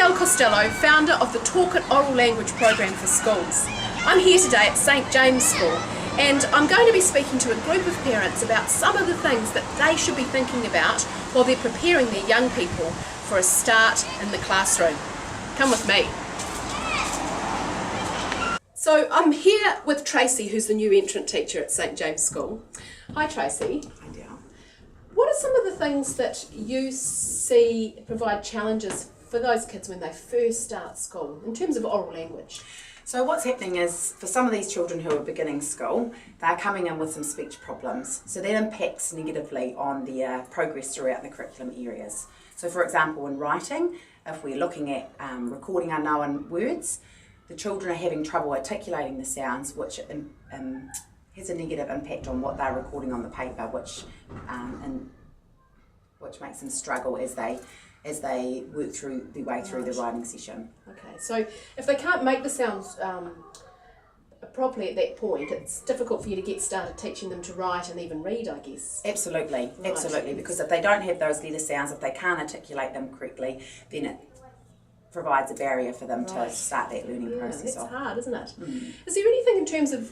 Michelle Costello, founder of the TalKit Oral Language Program for schools. I'm here today at St James School and I'm going to be speaking to a group of parents about some of the things that they should be thinking about while they're preparing their young people for a start in the classroom. Come with me. So I'm here with Tracy, who's the new entrant teacher at St James School. Hi Tracy. Hi dear. What are some of the things that you see provide challenges for those kids when they first start school in terms of oral language? So what's happening is, for some of these children who are beginning school, they're coming in with some speech problems. So that impacts negatively on their progress throughout the curriculum areas. So for example, in writing, if we're looking at recording unknown words, the children are having trouble articulating the sounds, which has a negative impact on what they're recording on the paper, which makes them struggle as they work through their way through the writing session. Okay, so if they can't make the sounds properly at that point, it's difficult for you to get started teaching them to write and even read, I guess. Absolutely, Right. absolutely, because if they don't have those letter sounds, if they can't articulate them correctly, then it provides a barrier for them to start that learning process That's off. hard, isn't it? Is there anything in terms of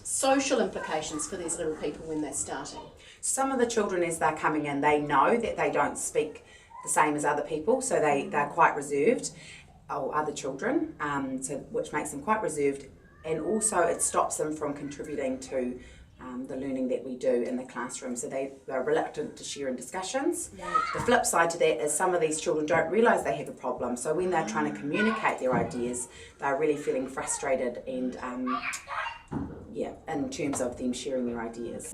social implications for these little people when they're starting? Some of the children, as they're coming in, they know that they don't speak the same as other people, so they're quite reserved, or other children, which makes them quite reserved, and also it stops them from contributing to the learning that we do in the classroom, so they're reluctant to share in discussions. The flip side to that is some of these children don't realise they have a problem, so when they're trying to communicate their ideas, they're really feeling frustrated and in terms of them sharing their ideas.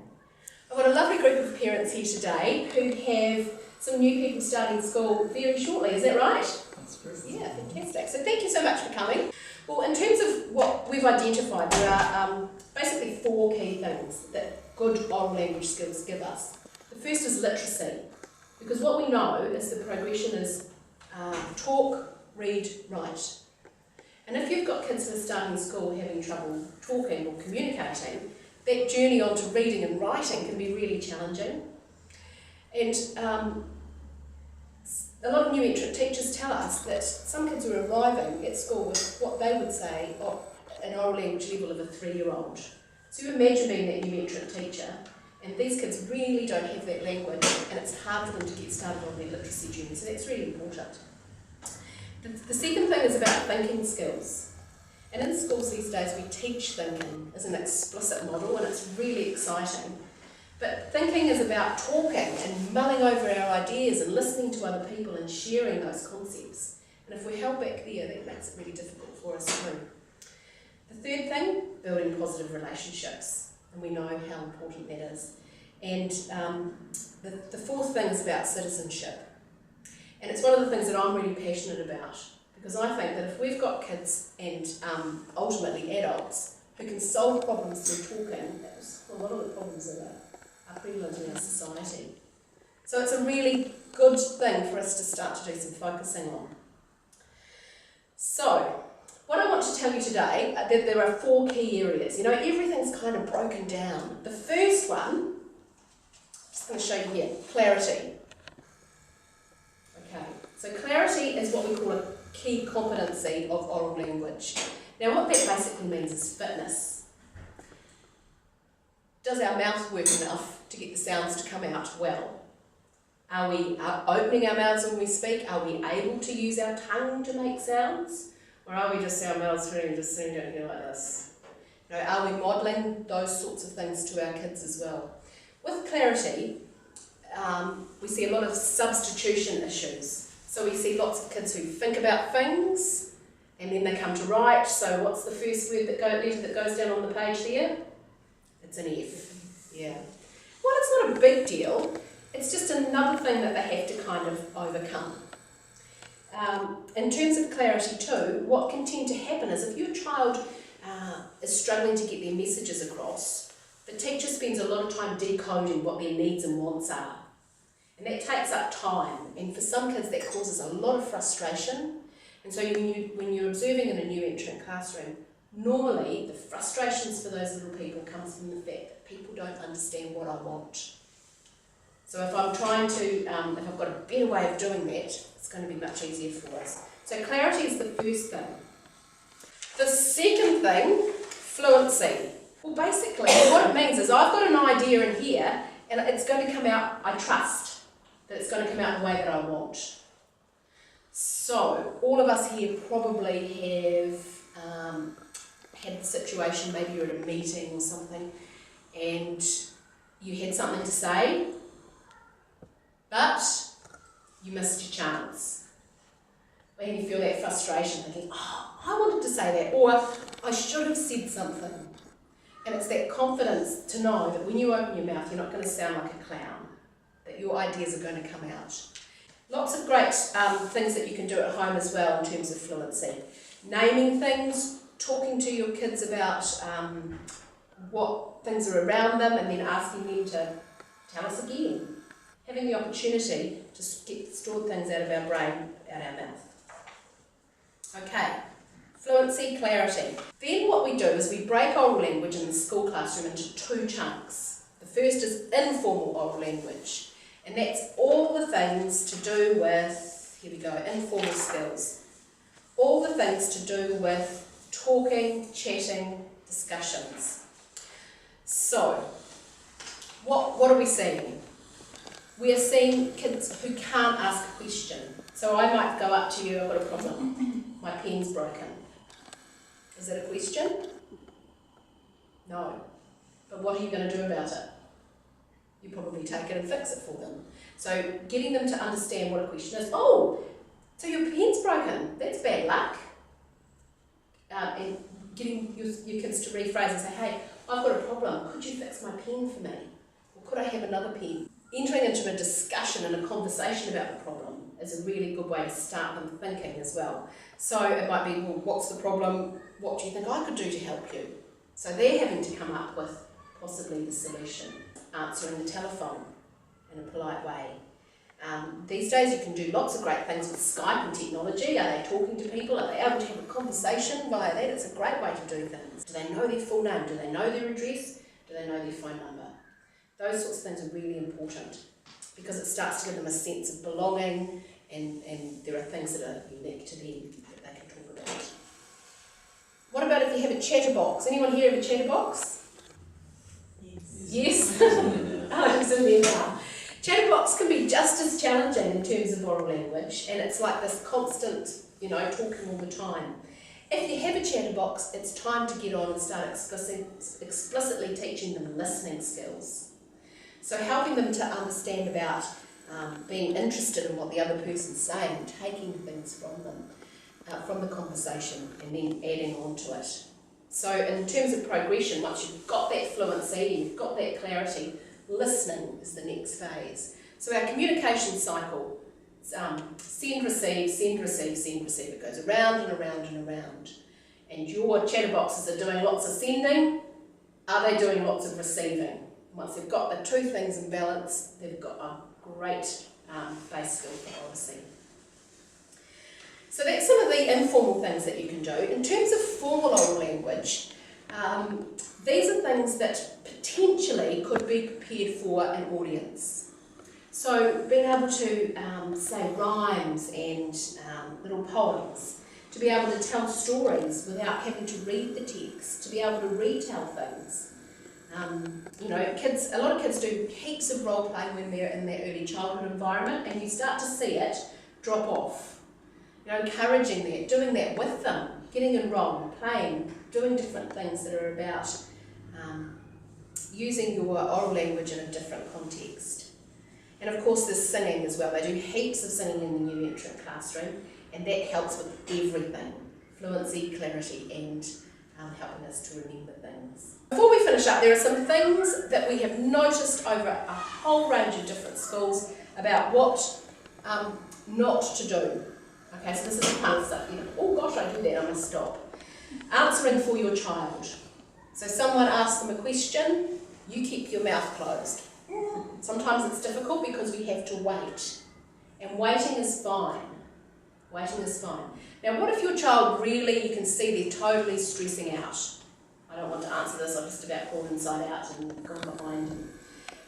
I've got a lovely group of parents here today who have some new people starting school very shortly, is that right? That's true. Yeah, fantastic. So thank you so much for coming. Well, in terms of what we've identified, there are basically 4 key things that good oral language skills give us. The first is literacy, because what we know is the progression is talk, read, write. And if you've got kids who are starting school having trouble talking or communicating, that journey on to reading and writing can be really challenging. And a lot of new entrant teachers tell us that some kids are arriving at school with what they would say an oral language level of a 3-year-old. So you imagine being that new entrant teacher, and these kids really don't have that language, and it's hard for them to get started on their literacy journey, so that's really important. The second thing is about thinking skills. And in schools these days we teach thinking as an explicit model, and it's really exciting. But thinking is about talking and mulling over our ideas and listening to other people and sharing those concepts. And if we're held back there, that makes it really difficult for us too. The third thing, building positive relationships. And we know how important that is. And the fourth thing is about citizenship. And it's one of the things that I'm really passionate about, because I think that if we've got kids and ultimately adults who can solve problems through talking, a lot of the problems that are prevalent in our society. So it's a really good thing for us to start to do some focusing on. So, what I want to tell you today, that there are 4 key areas. You know, everything's kind of broken down. The first one, I'm just going to show you here, clarity. Okay, so clarity is what we call a key competency of oral language. Now what that basically means is fitness. Does our mouth work enough to get the sounds to come out well? Are we opening our mouths when we speak? Are we able to use our tongue to make sounds? Or are we just our mouths free and just sitting down here like this? You know, are we modelling those sorts of things to our kids as well? With clarity, we see a lot of substitution issues. So we see lots of kids who think about things and then they come to write. So what's the first letter that goes down on the page there? It's an F. Yeah. Well, it's not a big deal. It's just another thing that they have to kind of overcome. In terms of clarity too, what can tend to happen is if your child is struggling to get their messages across, the teacher spends a lot of time decoding what their needs and wants are. And that takes up time, and for some kids that causes a lot of frustration. And so when you're observing in a new entrant classroom, normally the frustrations for those little people comes from the fact that people don't understand what I want. So if I'm trying to, if I've got a better way of doing that, it's going to be much easier for us. So clarity is the first thing. The second thing, fluency. Well, basically, what it means is I've got an idea in here, and it's going to come out, I trust that it's going to come out the way that I want. So, all of us here probably have had a situation, maybe you're at a meeting or something, and you had something to say, but you missed your chance. When you feel that frustration, thinking, oh, I wanted to say that, or I should have said something. And it's that confidence to know that when you open your mouth, you're not going to sound like a clown, that your ideas are going to come out. Lots of great things that you can do at home as well in terms of fluency. Naming things, talking to your kids about what things are around them, and then asking them to tell us again. Having the opportunity to get stored things out of our brain, out our mouth. Okay, fluency, clarity. Then what we do is we break oral language in the school classroom into two chunks. The first is informal oral language, and that's all the things to do with, here we go, informal skills. All the things to do with talking, chatting, discussions. So, what are we seeing? We are seeing kids who can't ask a question. So I might go up to you, I've got a problem. My pen's broken. Is it a question? No. But what are you going to do about it? You probably take it and fix it for them. So getting them to understand what a question is. Oh, so your pen's broken. That's bad luck. And getting your kids to rephrase and say, hey, I've got a problem. Could you fix my pen for me? Or could I have another pen? Entering into a discussion and a conversation about the problem is a really good way to start them thinking as well. So it might be, well, what's the problem? What do you think I could do to help you? So they're having to come up with possibly the solution. Answering the telephone in a polite way. These days you can do lots of great things with Skype and technology. Are they talking to people? Are they able to have a conversation via that? It's a great way to do things. Do they know their full name? Do they know their address? Do they know their phone number? Those sorts of things are really important because it starts to give them a sense of belonging, and there are things that are unique to them that they can talk about. What about if you have a chatterbox? Anyone here have a chatterbox? Yes? Oh, it's in there now. Chatterbox can be just as challenging in terms of oral language, and it's like this constant, talking all the time. If you have a chatterbox, it's time to get on and start explicitly teaching them listening skills. So helping them to understand about being interested in what the other person's saying, and taking things from them, from the conversation, and then adding on to it. So in terms of progression, once you've got that fluency, you've got that clarity, listening is the next phase. So our communication cycle, send, receive, send, receive, send, receive. It goes around and around and around. And your chatterboxes are doing lots of sending. Are they doing lots of receiving? Once they've got the two things in balance, they've got a great base skill for policy. So that's some of the informal things that you can do. In terms of formal oral language, these are things that potentially could be prepared for an audience. So being able to say rhymes and little poems, to be able to tell stories without having to read the text, to be able to retell things. A lot of kids do heaps of role play when they're in their early childhood environment, and you start to see it drop off. Encouraging that, doing that with them, getting involved, playing, doing different things that are about using your oral language in a different context. And of course there's singing as well. They do heaps of singing in the new entrant classroom, and that helps with everything. Fluency, clarity, and helping us to remember things. Before we finish up, there are some things that we have noticed over a whole range of different schools about what not to do. Okay, so this is the kind of stuff, oh gosh, I do that, I must stop. Answering for your child. So someone asks them a question, you keep your mouth closed. Sometimes it's difficult because we have to wait. And waiting is fine. Waiting is fine. Now what if your child really, you can see they're totally stressing out. I don't want to answer this, I've just about crawled inside out and gone behind.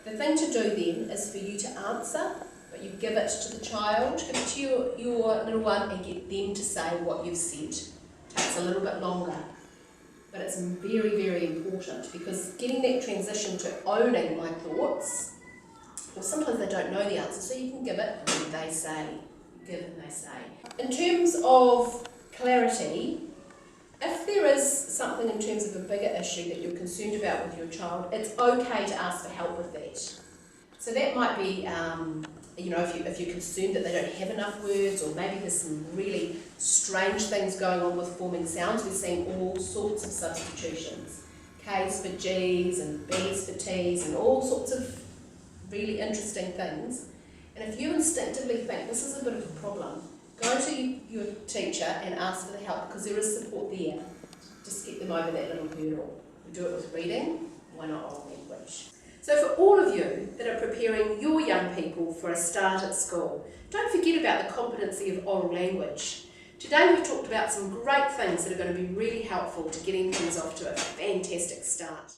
The thing to do then is for you to answer but you give it to the child, give it to your little one and get them to say what you've said. Takes a little bit longer, but it's very, very important, because getting that transition to owning my thoughts, well, sometimes they don't know the answer, so you can give it and they say, give and they say. In terms of clarity, if there is something in terms of a bigger issue that you're concerned about with your child, it's okay to ask for help with that. So that might be, if you're concerned that they don't have enough words, or maybe there's some really strange things going on with forming sounds. We're seeing all sorts of substitutions. K's for G's and B's for T's and all sorts of really interesting things. And if you instinctively think this is a bit of a problem, go to your teacher and ask for the help, because there is support there. Just get them over that little hurdle. We do it with reading, why not oral language? So for all of you that are preparing your young people for a start at school, don't forget about the competency of oral language. Today we've talked about some great things that are going to be really helpful to getting things off to a fantastic start.